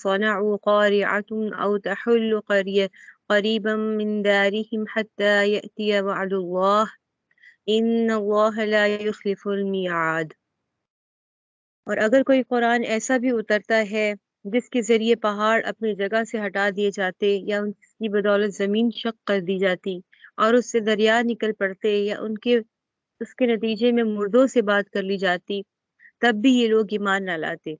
صنعوا قارعة أو تحل قريبا من دارهم حتى يأتي وعد الله إن الله لا يخلف الميعاد۔ اور اگر کوئی قرآن ایسا بھی اترتا ہے جس کے ذریعے پہاڑ اپنی جگہ سے ہٹا دیے جاتے یا ان کی بدولت زمین شق کر دی جاتی اور اس سے دریا نکل پڑتے یا اس کے نتیجے میں مردوں سے بات کر لی جاتی، تب بھی یہ لوگ ایمان نہ لاتے۔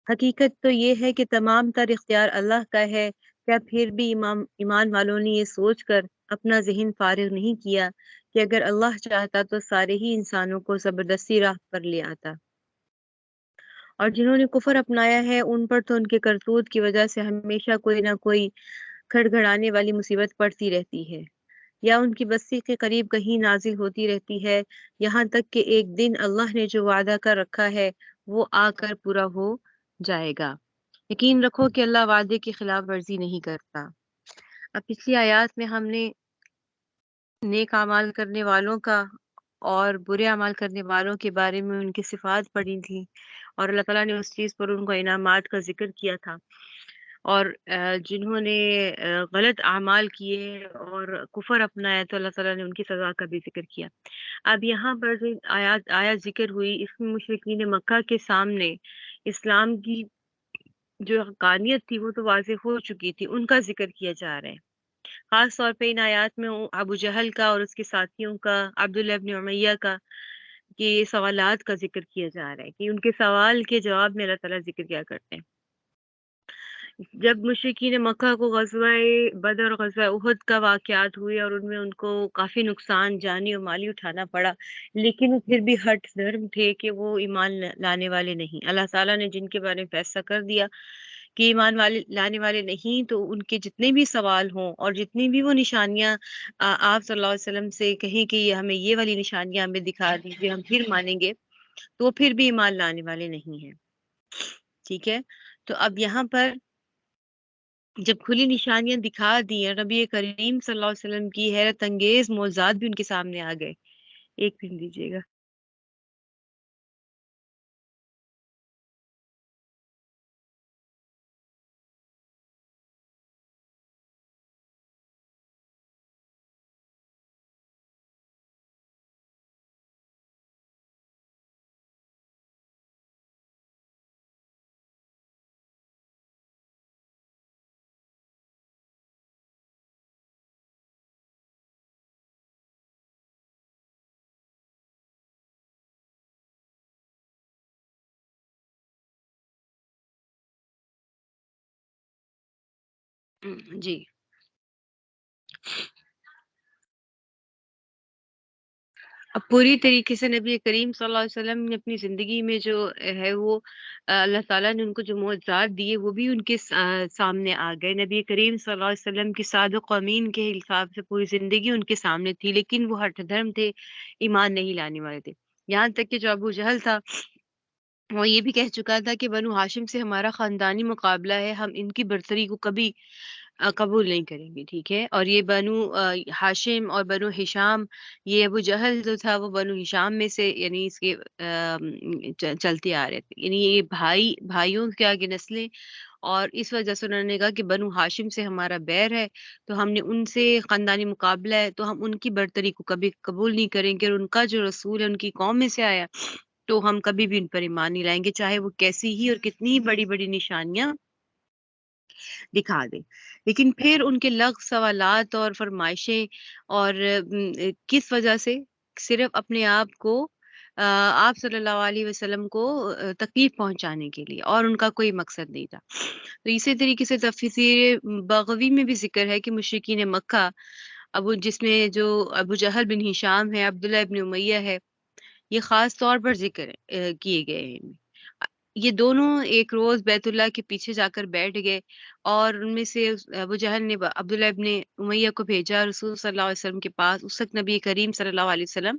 حقیقت تو یہ ہے کہ تمام تر اختیار اللہ کا ہے۔ کیا پھر بھی ایمان والوں نے یہ سوچ کر اپنا ذہن فارغ نہیں کیا کہ اگر اللہ چاہتا تو سارے ہی انسانوں کو زبردستی راہ پر لے آتا؟ اور جنہوں نے کفر اپنایا ہے ان پر تو ان کے کرتوت کی وجہ سے ہمیشہ کوئی نہ کوئی کھڑگھڑانے والی مصیبت پڑتی رہتی ہے، یا ان کی بستی کے قریب کہیں نازل ہوتی رہتی ہے، یہاں تک کہ ایک دن اللہ نے جو وعدہ کر رکھا ہے وہ آ کر پورا ہو جائے گا۔ یقین رکھو کہ اللہ وعدے کی خلاف ورزی نہیں کرتا۔ اب پچھلی آیات میں ہم نے نیک اعمال کرنے والوں کا اور برے اعمال کرنے والوں کے بارے میں ان کی صفات پڑھی تھی، اور اللہ تعالیٰ نے اس چیز پر ان کو انعامات کا ذکر کیا تھا، اور جنہوں نے غلط اعمال کیے اور کفر اپنایا تو اللہ تعالیٰ نے ان کی سزا کا بھی ذکر کیا۔ اب یہاں پر جو آیات ذکر ہوئی اس میں مشرکین مکہ کے سامنے اسلام کی جو حقانیت تھی وہ تو واضح ہو چکی تھی، ان کا ذکر کیا جا رہا ہے۔ خاص طور پہ ان آیات میں ابو جہل کا اور اس کے ساتھیوں کا، عبداللہ ابن امیہ کا، کہ یہ سوالات کا ذکر کیا جا رہا ہے کہ ان کے سوال کے جواب میں اللہ تعالیٰ ذکر کیا کرتے ہیں۔ جب مشرکین مکہ کو غزوہ بدر اور غزوہ احد کا واقعات ہوئے اور ان میں ان کو کافی نقصان جانی اور مالی اٹھانا پڑا، لیکن وہ پھر بھی ہٹ دھرم تھے کہ وہ ایمان لانے والے نہیں۔ اللہ تعالیٰ نے جن کے بارے میں فیصلہ کر دیا کہ ایمان لانے والے نہیں، تو ان کے جتنے بھی سوال ہوں اور جتنی بھی وہ نشانیاں آپ صلی اللہ علیہ وسلم سے کہیں کہ یہ ہمیں یہ والی نشانیاں ہمیں دکھا دیجیے ہم پھر مانیں گے، تو وہ پھر بھی ایمان لانے والے نہیں ہیں۔ ٹھیک ہے، تو اب یہاں پر جب کھلی نشانیاں دکھا دی ہیں، نبی کریم صلی اللہ علیہ وسلم کی حیرت انگیز معجزات بھی ان کے سامنے آ گئے۔ ایک منٹ دیجیے گا۔ جی، اب پوری طریقے سے نبی کریم صلی اللہ علیہ وسلم نے اپنی زندگی میں جو ہے وہ اللہ تعالیٰ نے ان کو جو معجزات دیے وہ بھی ان کے سامنے آ گئے۔ نبی کریم صلی اللہ علیہ وسلم کی صادق و امین کے حساب سے پوری زندگی ان کے سامنے تھی، لیکن وہ ہٹ دھرم تھے، ایمان نہیں لانے والے تھے۔ یہاں تک کہ جو ابو جہل تھا وہ یہ بھی کہہ چکا تھا کہ بنو ہاشم سے ہمارا خاندانی مقابلہ ہے، ہم ان کی برتری کو کبھی قبول نہیں کریں گے۔ ٹھیک ہے، اور یہ بنو ہاشم اور بنو ہشام، یہ ابو جہل جو تھا وہ بنو ہشام میں سے یعنی اس کے چلتے آ رہے تھے، یعنی یہ بھائیوں کے آگے نسلیں، اور اس وجہ سے انہوں نے کہا کہ بنو ہاشم سے ہمارا بیر ہے، تو ہم نے ان سے خاندانی مقابلہ ہے تو ہم ان کی برتری کو کبھی قبول نہیں کریں گے، اور ان کا جو رسول ہے ان کی قوم میں سے آیا تو ہم کبھی بھی ان پر ایمان نہیں لائیں گے، چاہے وہ کیسی ہی اور کتنی بڑی بڑی نشانیاں دکھا دے۔ لیکن پھر ان کے لغو سوالات اور فرمائشیں اور کس وجہ سے؟ صرف اپنے آپ کو آپ صلی اللہ علیہ وسلم کو تکلیف پہنچانے کے لیے، اور ان کا کوئی مقصد نہیں تھا۔ تو اسی طریقے سے تفسیر بغوی میں بھی ذکر ہے کہ مشرکین مکہ، جس میں جو ابو جہل بن ہشام ہے، عبداللہ ابن امیہ ہے، یہ خاص طور پر ذکر کیے گئے ہیں۔ یہ دونوں ایک روز بیت اللہ کے پیچھے جا کر بیٹھ گئے، اور ان میں سے ابو جہل نے عبداللہ ابن امیہ کو بھیجا رسول صلی اللہ علیہ وسلم کے پاس۔ اس وقت نبی کریم صلی اللہ علیہ وسلم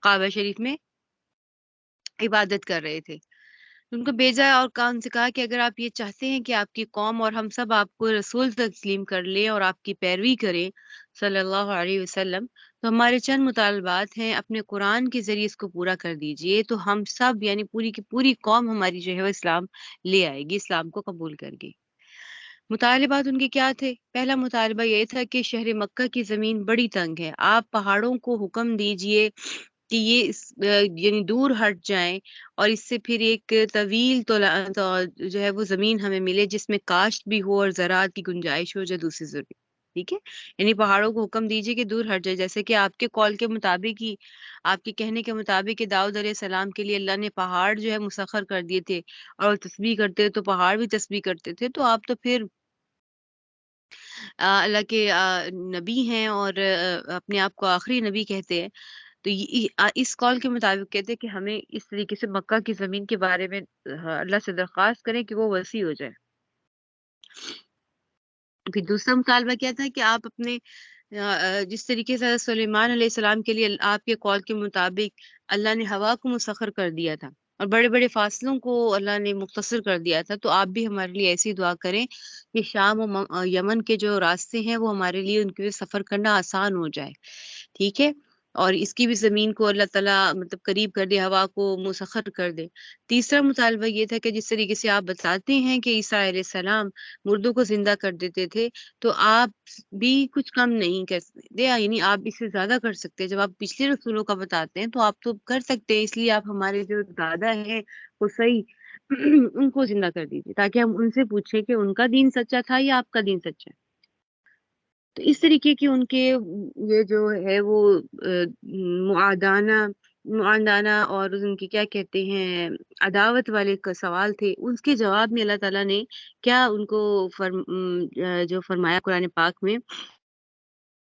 کعبہ شریف میں عبادت کر رہے تھے۔ ان کو بھیجا اور ان سے کہا کہ اگر آپ یہ چاہتے ہیں کہ آپ کی قوم اور ہم سب آپ کو رسول تسلیم کر لیں اور آپ کی پیروی کریں صلی اللہ علیہ وسلم، تو ہمارے چند مطالبات ہیں، اپنے قرآن کے ذریعے اس کو پورا کر دیجئے، تو ہم سب یعنی پوری کی پوری قوم ہماری جو ہے وہ اسلام لے آئے گی، اسلام کو قبول کر گئی۔ مطالبات ان کے کیا تھے؟ پہلا مطالبہ یہ تھا کہ شہر مکہ کی زمین بڑی تنگ ہے، آپ پہاڑوں کو حکم دیجئے کہ یہ یعنی دور ہٹ جائیں، اور اس سے پھر ایک طویل جو ہے وہ زمین ہمیں ملے جس میں کاشت بھی ہو اور زراعت کی گنجائش ہو، جو دوسری ضروری۔ ٹھیک ہے، یعنی پہاڑوں کو حکم دیجیے کہ دور ہٹ جائے، جیسے کہ آپ کے قول کے مطابق ہی، آپ کے کہنے کے مطابق کہ داؤد علیہ السلام کے لیے اللہ نے پہاڑ جو ہے مسخر کر دیے تھے، اور تسبیح کرتے تو پہاڑ بھی تسبیح کرتے تھے، تو آپ تو پھر اللہ کے نبی ہیں، اور اپنے آپ کو آخری نبی کہتے ہیں۔ تو اس کال کے مطابق کہتے ہیں کہ ہمیں اس طریقے سے مکہ کی زمین کے بارے میں اللہ سے درخواست کریں کہ وہ وسیع ہو جائے۔ پھر دوسرا مطالبہ کیا تھا کہ آپ اپنے جس طریقے سے حضرت سلیمان علیہ السلام کے لیے آپ کے قول کے مطابق اللہ نے ہوا کو مسخر کر دیا تھا، اور بڑے بڑے فاصلوں کو اللہ نے مختصر کر دیا تھا، تو آپ بھی ہمارے لیے ایسی دعا کریں کہ شام و یمن کے جو راستے ہیں وہ ہمارے لیے ان کے لیے سفر کرنا آسان ہو جائے۔ ٹھیک ہے، اور اس کی بھی زمین کو اللہ تعالیٰ مطلب قریب کر دے، ہوا کو مسخر کر دے۔ تیسرا مطالبہ یہ تھا کہ جس طریقے سے آپ بتاتے ہیں کہ عیسیٰ علیہ السلام مردوں کو زندہ کر دیتے تھے، تو آپ بھی کچھ کم نہیں کر سکتے، یعنی آپ اس سے زیادہ کر سکتے ہیں۔ جب آپ پچھلے رسولوں کا بتاتے ہیں تو آپ تو کر سکتے ہیں، اس لیے آپ ہمارے جو دادا ہیں وہ صحیح ان کو زندہ کر دیجیے، تاکہ ہم ان سے پوچھیں کہ ان کا دین سچا تھا یا آپ کا دین سچا ہے۔ تو اس طریقے کی ان کے یہ جو ہے وہ معادانہ معاندانہ اور ان کی کیا کہتے ہیں عداوت والے کا سوال تھے، اس کے جواب میں اللہ تعالیٰ نے کیا ان کو جو فرمایا قرآن پاک میں